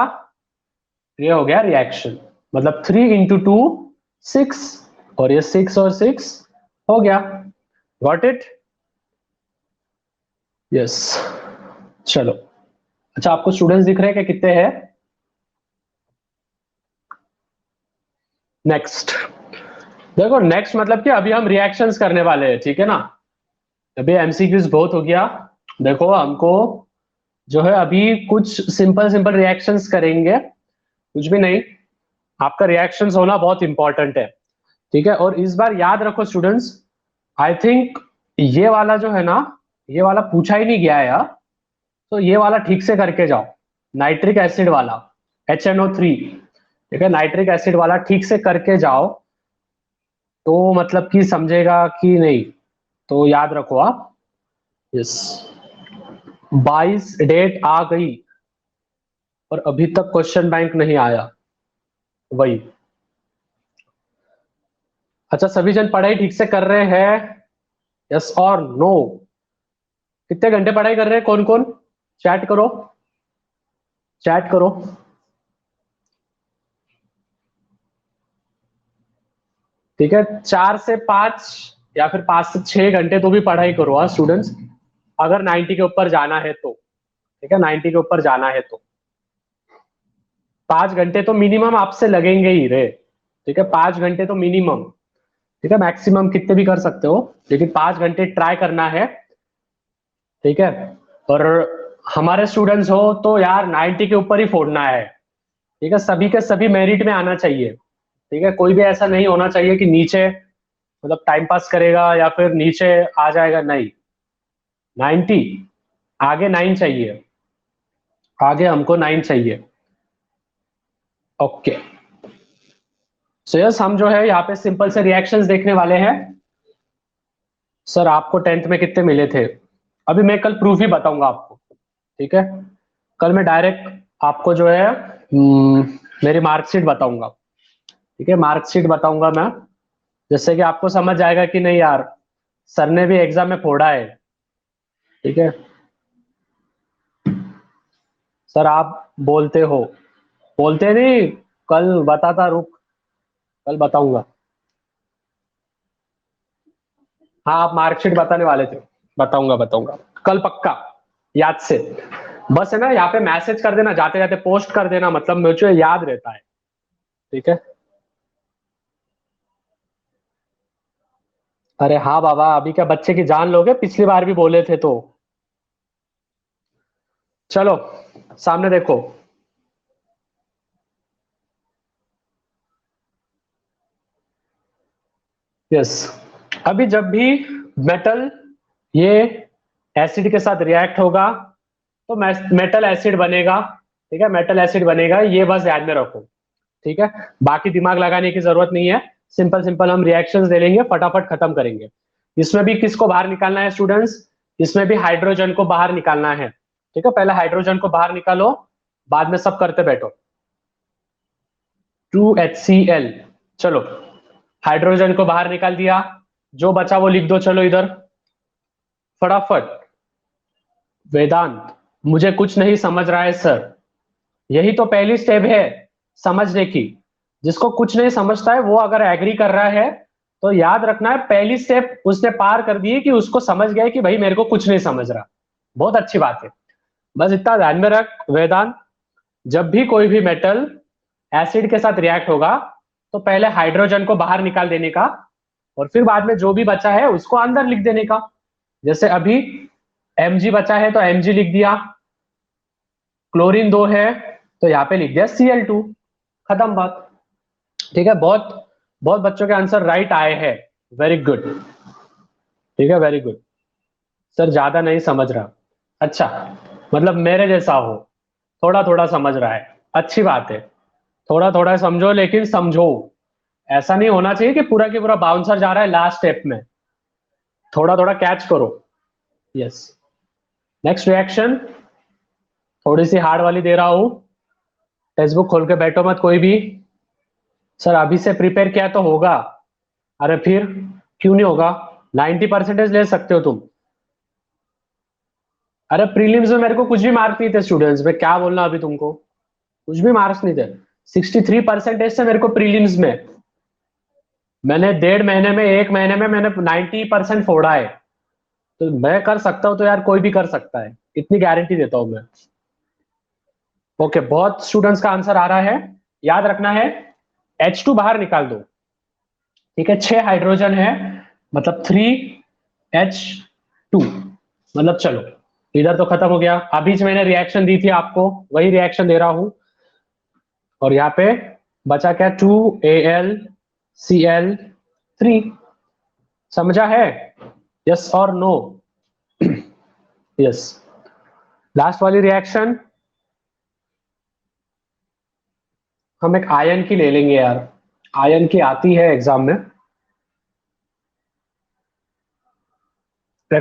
ये हो गया रिएक्शन। मतलब 3 × 2 6, और ये 6 और 6 हो गया। Got it? यस। चलो, अच्छा, आपको स्टूडेंट्स दिख रहे हैं क्या, कितने हैं? नेक्स्ट, देखो नेक्स्ट मतलब कि अभी हम रिएक्शंस करने वाले हैं, ठीक है ना। अभी एमसीक्यूज बहुत हो गया। देखो हमको जो है अभी कुछ सिंपल सिंपल रिएक्शंस करेंगे, कुछ भी नहीं। आपका रिएक्शंस होना बहुत इंपॉर्टेंट है, ठीक है। और इस बार याद रखो स्टूडेंट्स, आई थिंक ये वाला जो है ना, ये वाला पूछा ही नहीं गया है यार। तो ये वाला ठीक से करके जाओ, नाइट्रिक एसिड वाला, HNO3, ठीक है, नाइट्रिक एसिड वाला ठीक से करके जाओ, तो मतलब कि समझेगा कि नहीं। तो याद रखो आप। यस, 22 डेट आ गई और अभी तक क्वेश्चन बैंक नहीं आया, वही। अच्छा, सभी जन पढ़ाई ठीक से कर रहे हैं? यस और नो? कितने घंटे पढ़ाई कर रहे हैं कौन कौन? चैट करो, चैट करो। ठीक है, 4 से 5 या फिर 5 से 6 घंटे तो भी पढ़ाई करो हाँ स्टूडेंट्स, अगर 90 के ऊपर जाना है तो। ठीक है, 90 के ऊपर जाना है तो 5 घंटे तो मिनिमम आपसे लगेंगे ही रे। ठीक है, 5 घंटे तो मिनिमम। ठीक है, मैक्सिमम कितने भी कर सकते हो, लेकिन 5 घंटे ट्राई करना है। ठीक है, और हमारे स्टूडेंट्स हो तो यार 90 के ऊपर ही फोड़ना है। ठीक है, सभी के सभी मेरिट में आना चाहिए। ठीक है, कोई भी ऐसा नहीं होना चाहिए कि नीचे मतलब टाइम पास करेगा या फिर नीचे आ जाएगा, नहीं। 90, आगे 9 चाहिए, आगे हमको 9 चाहिए। ओके, सो यस, हम जो है यहाँ पे सिंपल से रिएक्शंस देखने वाले हैं। सर आपको 10th में कितने मिले थे? अभी मैं कल प्रूफ ही बताऊंगा आपको। ठीक है, कल मैं डायरेक्ट आपको जो है मेरी मार्कशीट बताऊंगा। ठीक है, मार्कशीट बताऊंगा मैं, जिससे कि आपको समझ आएगा कि नहीं यार, सर ने भी एग्जाम में फोड़ा है। ठीक है, सर आप बोलते हो, बोलते नहीं, कल बताता रुक, कल बताऊंगा। हाँ, आप मार्कशीट बताने वाले थे, बताऊंगा बताऊंगा कल पक्का, याद से। बस है ना, यहाँ पे मैसेज कर देना, जाते जाते पोस्ट कर देना, मतलब मुझे याद रहता है। ठीक है, अरे हाँ बाबा, अभी क्या बच्चे की जान लोगे, पिछली बार भी बोले थे तो। चलो सामने देखो। यस, अभी जब भी मेटल ये एसिड के साथ रिएक्ट होगा तो मेटल एसिड बनेगा। ठीक है, मेटल एसिड बनेगा, ये बस ध्यान में रखो। ठीक है, बाकी दिमाग लगाने की जरूरत नहीं है, सिंपल सिंपल हम रिएक्शंस दे लेंगे, फटाफट खत्म करेंगे। इसमें भी किसको बाहर निकालना है स्टूडेंट्स? इसमें भी हाइड्रोजन को बाहर निकालना है। ठीक है, पहले हाइड्रोजन को बाहर निकालो, बाद में सब करते बैठो। 2HCl, चलो हाइड्रोजन को बाहर निकाल दिया, जो बचा वो लिख दो, चलो इधर फटाफट। वेदांत, मुझे कुछ नहीं समझ रहा है सर। यही तो पहली स्टेप है समझने की। जिसको कुछ नहीं समझता है वो अगर एग्री कर रहा है तो याद रखना है, पहली स्टेप उसने पार कर दी है कि उसको समझ गया कि भाई मेरे को कुछ नहीं समझ रहा। बहुत अच्छी बात है, बस इतना ध्यान में रख वेदांत। जब भी कोई भी मेटल एसिड के साथ रिएक्ट होगा तो पहले हाइड्रोजन को बाहर निकाल देने का, और फिर बाद में जो भी बचा है उसको अंदर लिख देने का। जैसे अभी Mg बचा है तो Mg लिख दिया, क्लोरीन 2 है तो यहाँ पे लिख दिया Cl2, खत्म बात। ठीक है, बहुत बहुत बच्चों के आंसर राइट आए हैं, वेरी गुड। ठीक है, वेरी गुड। सर ज्यादा नहीं समझ रहा, अच्छा, मतलब मेरे जैसा हो, थोड़ा थोड़ा समझ रहा है, अच्छी बात है। थोड़ा थोड़ा समझो, लेकिन समझो, ऐसा नहीं होना चाहिए कि पूरा की पूरा बाउंसर जा रहा है लास्ट स्टेप में। थोड़ा थोड़ा कैच करो। यस, नेक्स्ट रिएक्शन थोड़ी सी हार्ड वाली दे रहा हूं, टेक्स्ट बुक खोल के बैठो मत कोई भी। सर अभी से प्रिपेयर किया तो होगा, अरे फिर क्यों नहीं होगा? 90% ले सकते हो तुम। अरे प्रीलिम्स में मेरे को कुछ भी मार्क्स नहीं थे स्टूडेंट्स, में क्या बोलना अभी तुमको, कुछ भी मार्क्स नहीं थे। 63% से मेरे को प्रीलिम्स में, मैंने 1.5 महीने में, 1 महीने में मैंने 90% फोड़ा है। तो मैं कर सकता हूं तो यार कोई भी कर सकता है, इतनी गारंटी देता हूं मैं। ओके, बहुत स्टूडेंट्स का आंसर आ रहा है, याद रखना है H2 बाहर निकाल दो। ठीक है, 6 हाइड्रोजन है, मतलब 3H2, मतलब चलो इधर तो खत्म हो गया। अभी जो मैंने रिएक्शन दी थी आपको वही रिएक्शन दे रहा हूं, और यहाँ पे बचा क्या, 2Al Cl3। समझा है? यस और नो? यस। लास्ट वाली रिएक्शन हम एक आयन की ले लेंगे यार, आयन की आती है एग्जाम में, Fe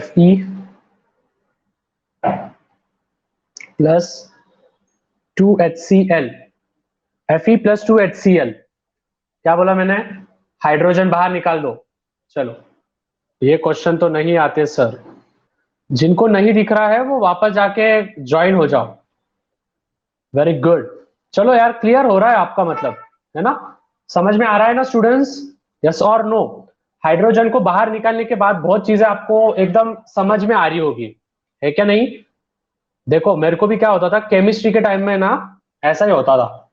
plus 2HCl, Fe plus 2HCl। क्या बोला मैंने? हाइड्रोजन बाहर निकाल दो। चलो, ये क्वेश्चन तो नहीं आते सर, जिनको नहीं दिख रहा है वो वापस जाके ज्वाइन हो जाओ। Very good. चलो यार, क्लियर हो रहा है आपका मतलब, है ना? समझ में आ रहा है ना स्टूडेंट्स? यस और नो? हाइड्रोजन को बाहर निकालने के बाद बहुत चीजें आपको एकदम समझ में आ रही होगी, है क्या नहीं? देखो मेरे को भी क्या होता था केमिस्ट्री के टाइम में ना, ऐसा ही होता था।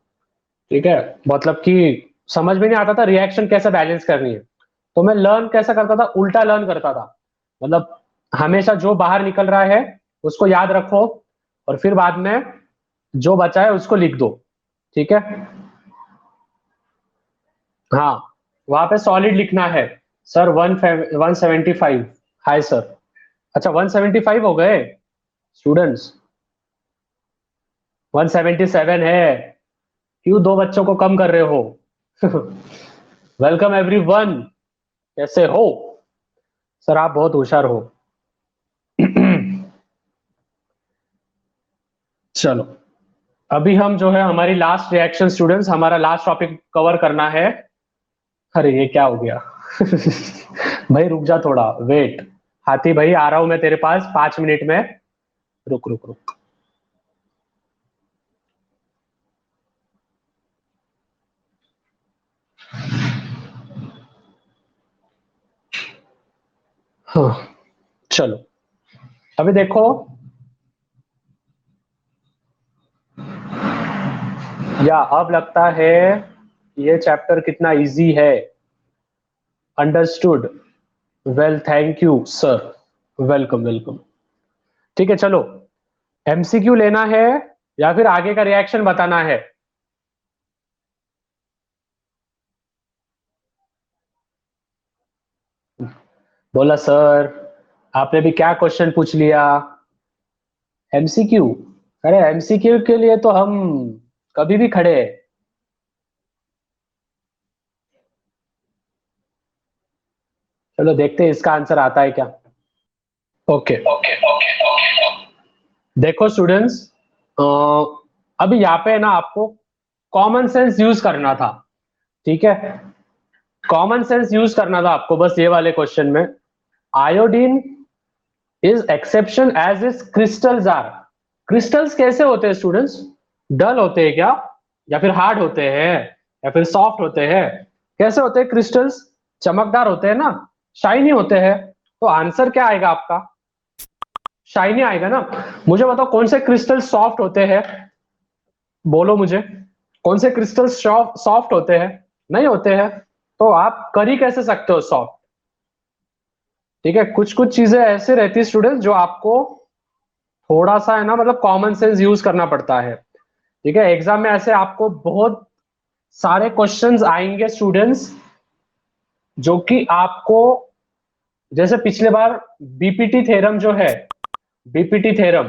ठीक है, मतलब कि समझ में नहीं आता था रिएक्शन कैसे बैलेंस करनी है, तो मैं लर्न कैसा करता था, उल्टा लर्न करता था। मतलब हमेशा जो बाहर निकल रहा है उसको याद रखो, और फिर बाद में जो बचा है उसको लिख दो। ठीक है, हाँ, वहां पे सॉलिड लिखना है। सर 175। Hi sir. अच्छा 175 हो गए स्टूडेंट्स? 177 है। क्यों दो बच्चों को कम कर रहे हो? Welcome everyone. कैसे हो? सर आप बहुत होशियार हो। चलो, अभी हम जो है हमारी लास्ट रिएक्शन स्टूडेंट्स, हमारा लास्ट टॉपिक कवर करना है। अरे ये क्या हो गया? भाई रुक जा थोड़ा, वेट। हाथी भाई आ रहा हूं मैं तेरे पास 5 मिनट में। रुक रुक रुक। हाँ, चलो अभी देखो, या अब लगता है ये चैप्टर कितना इजी है। Understood. Well thank you sir. Welcome welcome. ठीक है चलो, एमसीक्यू लेना है या फिर आगे का रिएक्शन बताना है? बोला सर, आपने भी क्या क्वेश्चन पूछ लिया? एमसीक्यू? अरे एमसीक्यू के लिए तो हम कभी भी खड़े हैं। चलो देखते हैं इसका आंसर आता है क्या। ओके देखो स्टूडेंट्स, अभी यहाँ पे ना आपको कॉमन सेंस यूज करना था। ठीक है, कॉमन सेंस यूज करना था आपको बस ये वाले क्वेश्चन में। Iodine is exception as is crystals are. Crystals कैसे होते हैं स्टूडेंट्स? डल होते हैं क्या, या फिर हार्ड होते हैं, या फिर सॉफ्ट होते हैं? कैसे होते हैं क्रिस्टल्स? चमकदार होते हैं ना, शाइनी होते हैं। तो आंसर क्या आएगा आपका? शाइनी आएगा ना। मुझे बताओ कौन से क्रिस्टल सॉफ्ट होते हैं? बोलो मुझे, कौन से क्रिस्टल सॉफ्ट होते हैं? नहीं होते हैं। तो आप कर ही कैसे सकते हो सॉफ्ट? ठीक है, कुछ कुछ चीजें ऐसे रहती है स्टूडेंट जो आपको थोड़ा सा है ना, मतलब कॉमन सेंस यूज करना पड़ता है। ठीक है, एग्जाम में ऐसे आपको बहुत सारे क्वेश्चंस आएंगे स्टूडेंट्स, जो कि आपको, जैसे पिछले बार बीपीटी थ्योरम जो है, बीपीटी थ्योरम,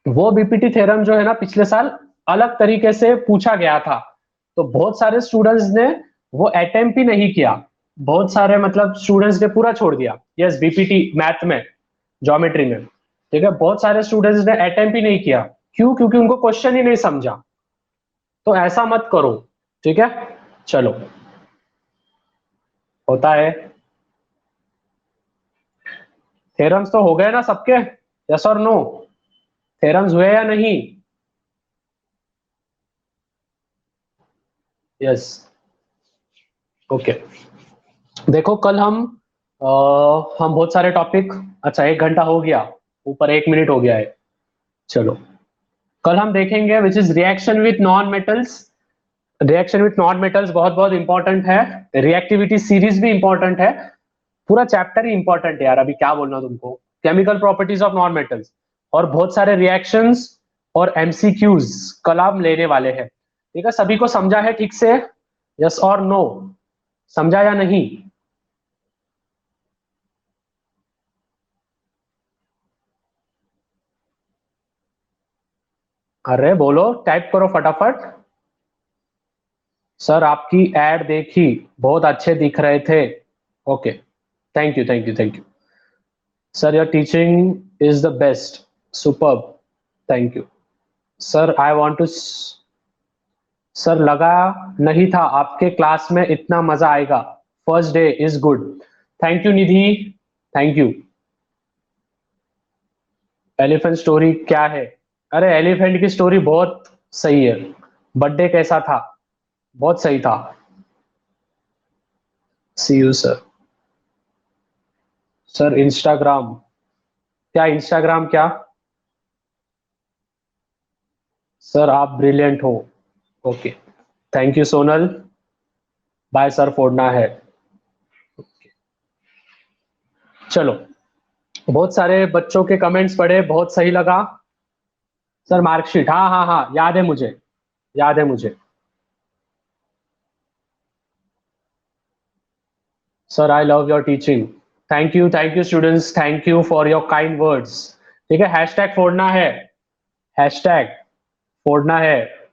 वो बीपीटी थ्योरम जो है ना पिछले साल अलग तरीके से पूछा गया था। तो बहुत सारे स्टूडेंट्स ने वो अटेम्प्ट ही नहीं किया, बहुत सारे मतलब स्टूडेंट्स ने पूरा छोड़ दिया। यस, बीपीटी मैथ में, ज्योमेट्री में। ठीक है, बहुत सारे स्टूडेंट्स ने अटेम्प्ट ही नहीं किया। क्यों? क्योंकि उनको क्वेश्चन ही नहीं समझा। तो ऐसा मत करो। ठीक है, चलो, होता है। थ्योरम्स तो हो गए ना सबके? यस और नो? थ्योरम्स हुए या नहीं? यस। ओके, देखो कल हम बहुत सारे टॉपिक, अच्छा 1 घंटा हो गया, ऊपर 1 मिनट हो गया है। चलो, कल हम देखेंगे which is reaction with non metals, reaction with non metals बहुत बहुत इंपॉर्टेंट है, रिएक्टिविटी सीरीज भी इंपॉर्टेंट है, पूरा चैप्टर ही इंपॉर्टेंट है यार, अभी क्या बोलना तुमको। Chemical properties of non metals और बहुत सारे रिएक्शंस और एमसीक्यूज कल आप लेने वाले हैं, ठीक है। सभी को समझा है ठीक से, यस और नो, समझा या नहीं? अरे बोलो, टाइप करो फटाफट। सर आपकी एड देखी, बहुत अच्छे दिख रहे थे। Okay, thank you thank you thank you. Sir your teaching is the best, superb, thank you. Sir I want to, sir लगा नहीं था आपके क्लास में इतना मजा आएगा, first day is good. Thank you Nidhi, thank you. Elephant story क्या है? अरे एलिफेंट की स्टोरी बहुत सही है। बर्थडे कैसा था? बहुत सही था। See you sir. Sir Instagram क्या, इंस्टाग्राम क्या? सर आप ब्रिलियंट हो। Okay, thank you Sonal, bye sir, फोड़ना है। चलो, बहुत सारे बच्चों के कमेंट्स पढ़े, बहुत सही लगा। सर मार्कशीट, हाँ हाँ हाँ, याद है मुझे, याद है मुझे। Sir I love your teaching, thank you students, thank you for your kind words. ठीक है, हैशटैग फोड़ना है, हैशटैग फोड़ना है।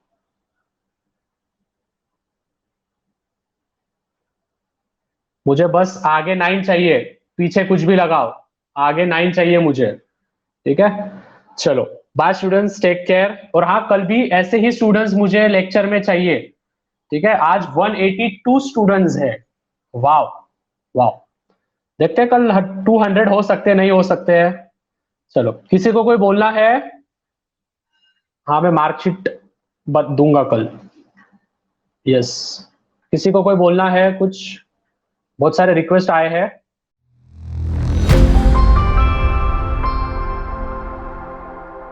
मुझे बस आगे 9 चाहिए, पीछे कुछ भी लगाओ, आगे 9 चाहिए मुझे, ठीक है। चलो, बाय स्टूडेंट्स, टेक केयर। और हाँ, कल भी ऐसे ही स्टूडेंट्स मुझे लेक्चर में चाहिए, ठीक है। आज 182 स्टूडेंट्स है, वाओ वाओ। देखते हैं कल 200 हो सकते हैं, नहीं हो सकते हैं। चलो, किसी को कोई बोलना है? हाँ, मैं मार्कशीट दूंगा कल, यस। किसी को कोई बोलना है कुछ? बहुत सारे रिक्वेस्ट आए हैं।